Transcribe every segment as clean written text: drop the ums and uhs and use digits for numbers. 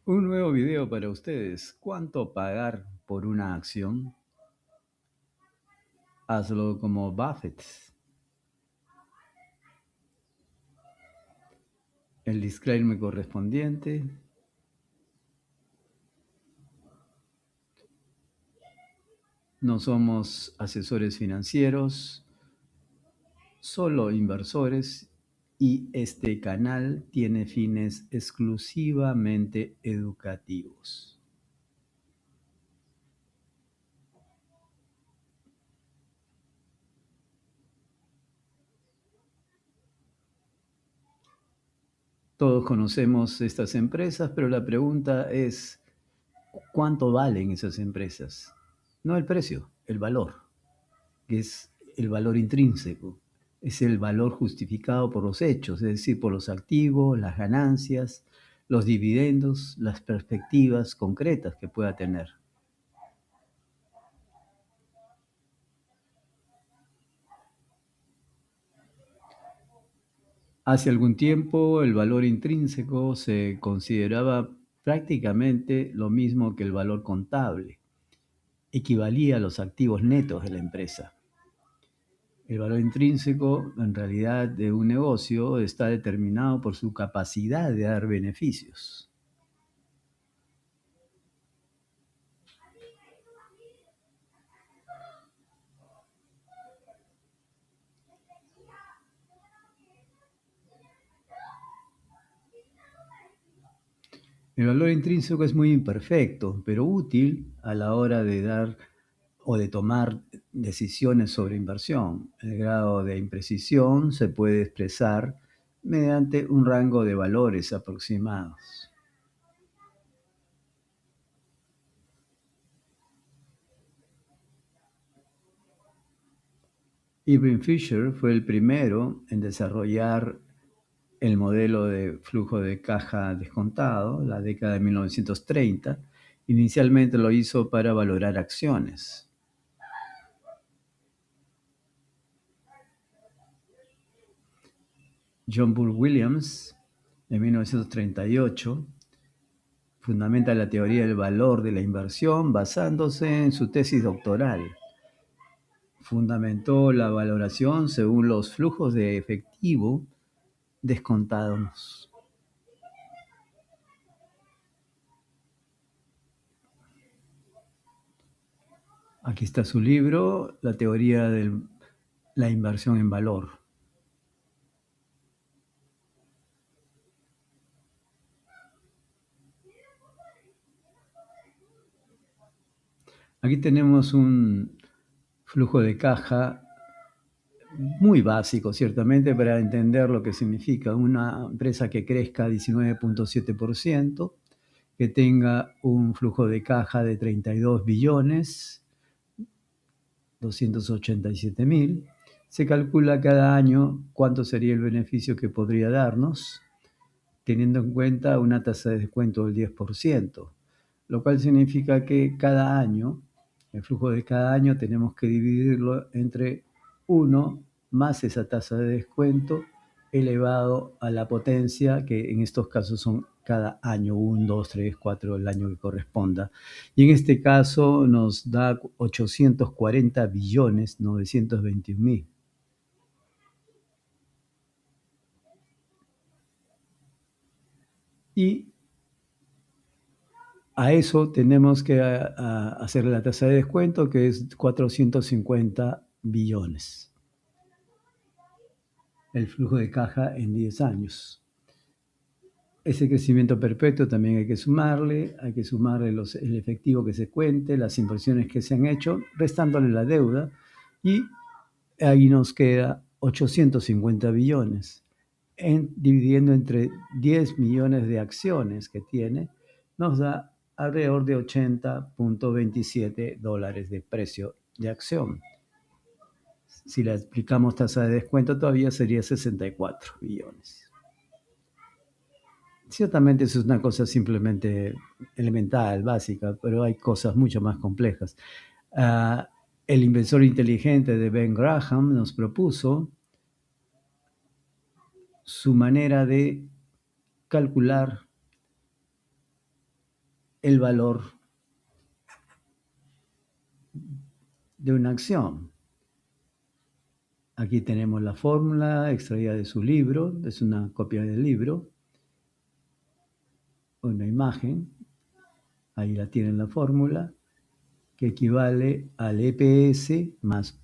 Un nuevo video para ustedes. ¿Cuánto pagar por una acción? Hazlo como Buffett. El disclaimer correspondiente. No somos asesores financieros, solo inversores y este canal tiene fines exclusivamente educativos. Todos conocemos estas empresas, pero la pregunta es, ¿cuánto valen esas empresas? No el precio, el valor, que es el valor intrínseco. Es el valor justificado por los hechos, es decir, por los activos, las ganancias, los dividendos, las perspectivas concretas que pueda tener. Hace algún tiempo el valor intrínseco se consideraba prácticamente lo mismo que el valor contable, equivalía a los activos netos de la empresa. El valor intrínseco, en realidad, de un negocio está determinado por su capacidad de dar beneficios. El valor intrínseco es muy imperfecto, pero útil a la hora de dar o de tomar decisiones sobre inversión. El grado de imprecisión se puede expresar mediante un rango de valores aproximados. Irving Fisher fue el primero en desarrollar el modelo de flujo de caja descontado, la década de 1930. Inicialmente lo hizo para valorar acciones. John Bull Williams, en 1938, fundamenta la teoría del valor de la inversión basándose en su tesis doctoral. Fundamentó la valoración según los flujos de efectivo descontados. Aquí está su libro, La teoría de la inversión en valor. Aquí tenemos un flujo de caja muy básico, ciertamente, para entender lo que significa una empresa que crezca 19.7%, que tenga un flujo de caja de 32 billones 287 mil. Se calcula cada año cuánto sería el beneficio que podría darnos, teniendo en cuenta una tasa de descuento del 10%, lo cual significa que cada año, el flujo de cada año, tenemos que dividirlo entre 1 más esa tasa de descuento elevado a la potencia, que en estos casos son cada año, 1, 2, 3, 4, el año que corresponda. Y en este caso nos da 840 billones 921 mil. Y a eso tenemos que hacer la tasa de descuento, que es 450 billones. El flujo de caja en 10 años. Ese crecimiento perpetuo también hay que sumarle el efectivo que se cuente, las inversiones que se han hecho, restándole la deuda, y ahí nos queda 850 billones. Dividiendo entre 10 millones de acciones que tiene, nos da alrededor de 80.27 dólares de precio de acción. Si le aplicamos tasa de descuento, todavía sería 64 billones. Ciertamente eso es una cosa simplemente elemental, básica, pero hay cosas mucho más complejas. El inversor inteligente de Ben Graham nos propuso su manera de calcular el valor de una acción. Aquí tenemos la fórmula extraída de su libro, es una copia del libro, una imagen, ahí la tienen la fórmula, que equivale al EPS más,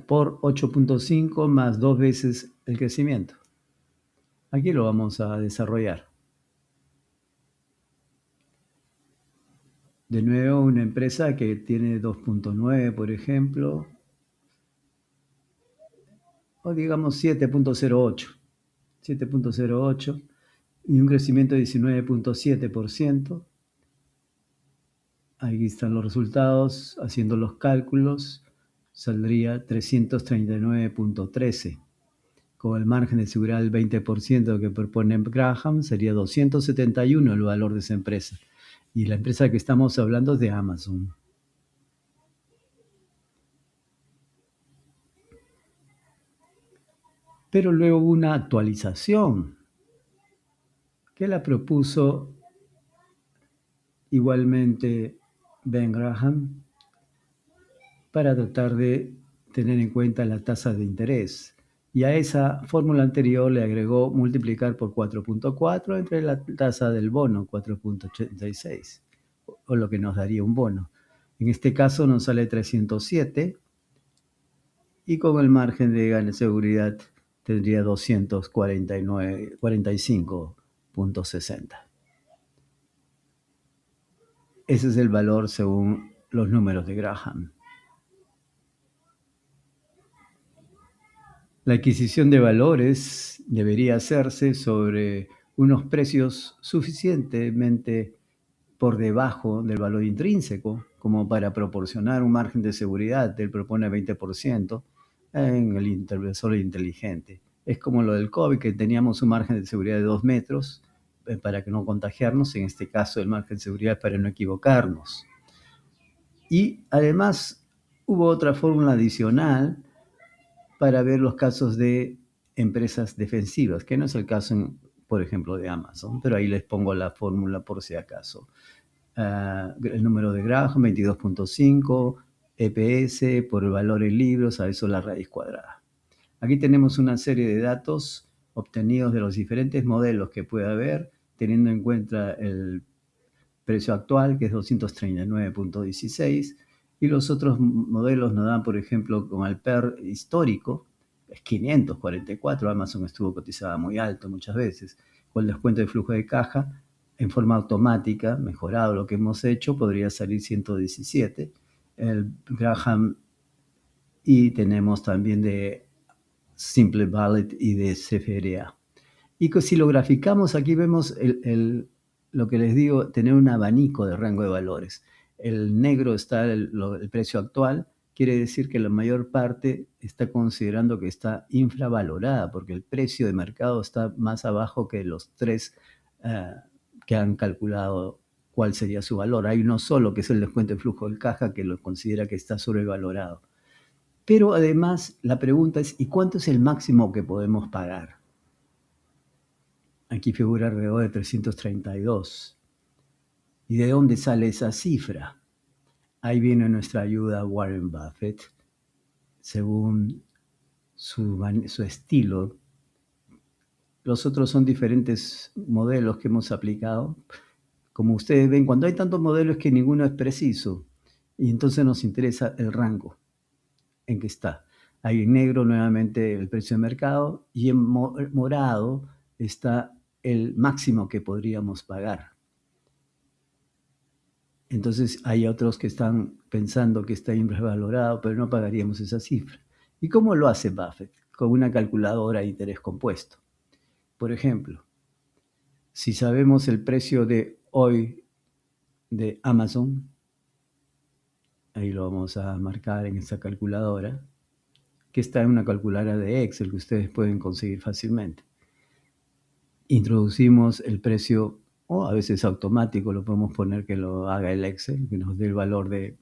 por 8.5 más 2 veces el crecimiento. Aquí lo vamos a desarrollar. De nuevo, una empresa que tiene 2.9, por ejemplo, o digamos 7.08, y un crecimiento de 19.7%. Ahí están los resultados, haciendo los cálculos, saldría 339.13. Con el margen de seguridad del 20% que propone Graham, sería 271 el valor de esa empresa. Y la empresa que estamos hablando es de Amazon. Pero luego hubo una actualización que la propuso igualmente Ben Graham para tratar de tener en cuenta la tasa de interés. Y a esa fórmula anterior le agregó multiplicar por 4.4 entre la tasa del bono, 4.86, o lo que nos daría un bono. En este caso nos sale 307 y con el margen de seguridad tendría 245.60. Ese es el valor según los números de Graham. La adquisición de valores debería hacerse sobre unos precios suficientemente por debajo del valor intrínseco como para proporcionar un margen de seguridad. Él propone 20% en el inversor inteligente. Es como lo del COVID, que teníamos un margen de seguridad de 2 metros para que no contagiarnos. En este caso, el margen de seguridad es para no equivocarnos. Y además hubo otra fórmula adicional para ver los casos de empresas defensivas, que no es el caso, por ejemplo, de Amazon, pero ahí les pongo la fórmula por si acaso. El número de Graham, 22.5, EPS por el valor en libros, a eso la raíz cuadrada. Aquí tenemos una serie de datos obtenidos de los diferentes modelos que puede haber, teniendo en cuenta el precio actual, que es 239.16, y los otros modelos nos dan, por ejemplo, con el PER histórico, es 544, Amazon estuvo cotizada muy alto muchas veces, con el descuento de flujo de caja, en forma automática, mejorado lo que hemos hecho, podría salir 117, el Graham, y tenemos también de Simple Ballet y de CFRA. Y si lo graficamos, aquí vemos lo que les digo, tener un abanico de rango de valores. El negro está el precio actual, quiere decir que la mayor parte está considerando que está infravalorada, porque el precio de mercado está más abajo que los tres que han calculado cuál sería su valor. Hay uno solo, que es el descuento de flujo de caja, que lo considera que está sobrevalorado. Pero además la pregunta es, ¿y cuánto es el máximo que podemos pagar? Aquí figura alrededor de 332. ¿Y de dónde sale esa cifra? Ahí viene nuestra ayuda Warren Buffett, según su estilo. Los otros son diferentes modelos que hemos aplicado. Como ustedes ven, cuando hay tantos modelos que ninguno es preciso, y entonces nos interesa el rango en que está. Ahí en negro nuevamente el precio de mercado y en morado está el máximo que podríamos pagar. Entonces hay otros que están pensando que está infravalorado, pero no pagaríamos esa cifra. ¿Y cómo lo hace Buffett? Con una calculadora de interés compuesto. Por ejemplo, si sabemos el precio de hoy de Amazon, ahí lo vamos a marcar en esta calculadora, que está en una calculadora de Excel que ustedes pueden conseguir fácilmente. Introducimos el precio, o a veces automático, lo podemos poner que lo haga el Excel, que nos dé el valor de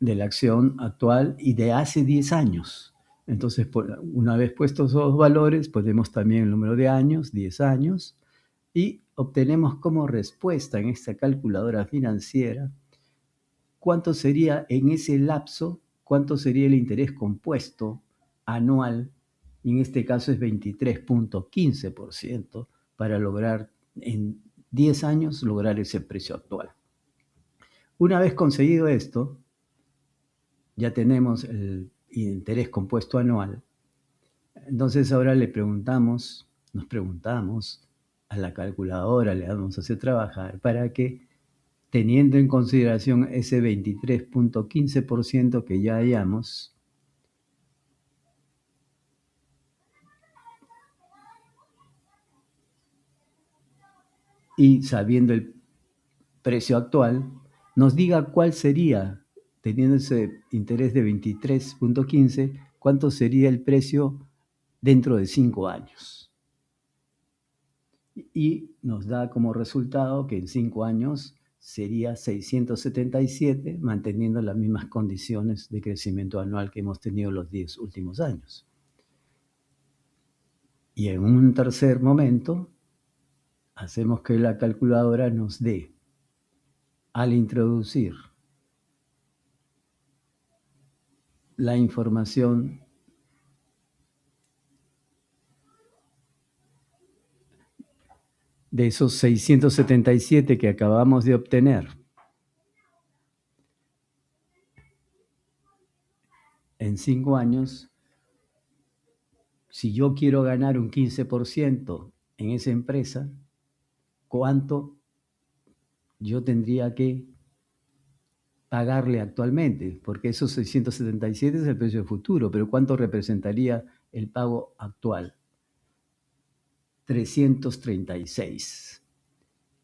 la acción actual y de hace 10 años. Entonces, una vez puestos esos valores, ponemos también el número de años, 10 años, y obtenemos como respuesta en esta calculadora financiera cuánto sería en ese lapso, cuánto sería el interés compuesto anual, y en este caso es 23.15%, para lograr en 10 años lograr ese precio actual. Una vez conseguido esto, ya tenemos el interés compuesto anual. Entonces ahora nos preguntamos a la calculadora, le vamos a hacer trabajar para que, teniendo en consideración ese 23.15% que ya hallamos, y sabiendo el precio actual, nos diga cuál sería, teniendo ese interés de 23.15, cuánto sería el precio dentro de 5 años. Y nos da como resultado que en 5 años sería 677, manteniendo las mismas condiciones de crecimiento anual que hemos tenido los 10 últimos años. Y en un tercer momento, hacemos que la calculadora nos dé, al introducir la información de esos 677 que acabamos de obtener en 5 años, si yo quiero ganar un 15% en esa empresa, ¿cuánto yo tendría que pagarle actualmente? Porque esos 677 es el precio futuro, pero ¿cuánto representaría el pago actual? 336.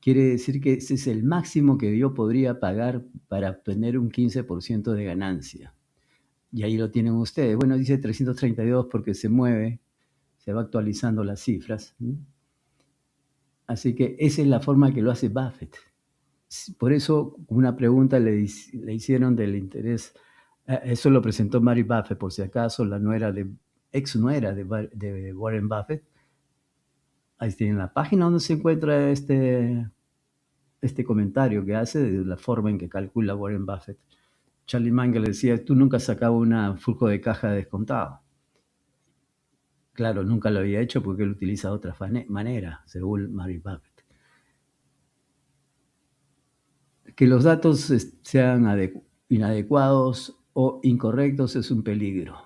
Quiere decir que ese es el máximo que yo podría pagar para obtener un 15% de ganancia. Y ahí lo tienen ustedes. Bueno, dice 332 porque se mueve, se va actualizando las cifras. Así que esa es la forma que lo hace Buffett. Por eso una pregunta le hicieron del interés. Eso lo presentó Mary Buffett, por si acaso, la ex nuera de Warren Buffett. Ahí tienen la página donde se encuentra este comentario que hace de la forma en que calcula Warren Buffett. Charlie Munger le decía, tú nunca sacabas un flujo de caja descontado. Claro, nunca lo había hecho porque él utiliza otra manera, según Mary Buffett. Que los datos sean inadecuados o incorrectos es un peligro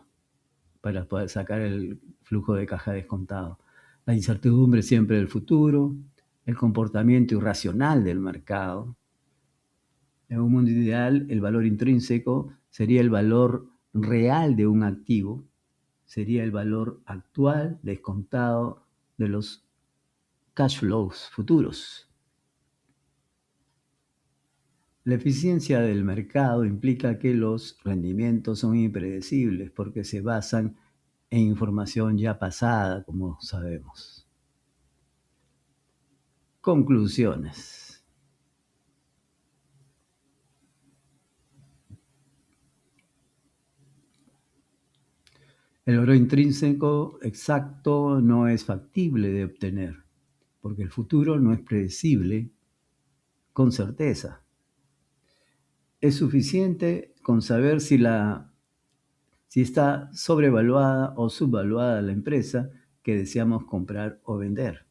para poder sacar el flujo de caja descontado. La incertidumbre siempre del futuro, el comportamiento irracional del mercado. En un mundo ideal, el valor intrínseco sería el valor real de un activo, sería el valor actual descontado de los cash flows futuros. La eficiencia del mercado implica que los rendimientos son impredecibles porque se basan en información ya pasada, como sabemos. Conclusiones. El valor intrínseco exacto no es factible de obtener, porque el futuro no es predecible con certeza. Es suficiente con saber si está sobrevaluada o subvaluada la empresa que deseamos comprar o vender.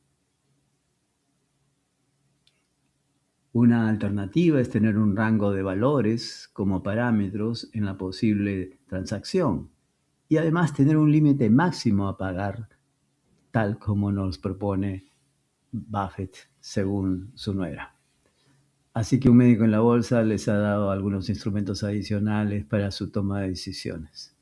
Una alternativa es tener un rango de valores como parámetros en la posible transacción y además tener un límite máximo a pagar, tal como nos propone Buffett según su nuera. Así que un médico en la bolsa les ha dado algunos instrumentos adicionales para su toma de decisiones.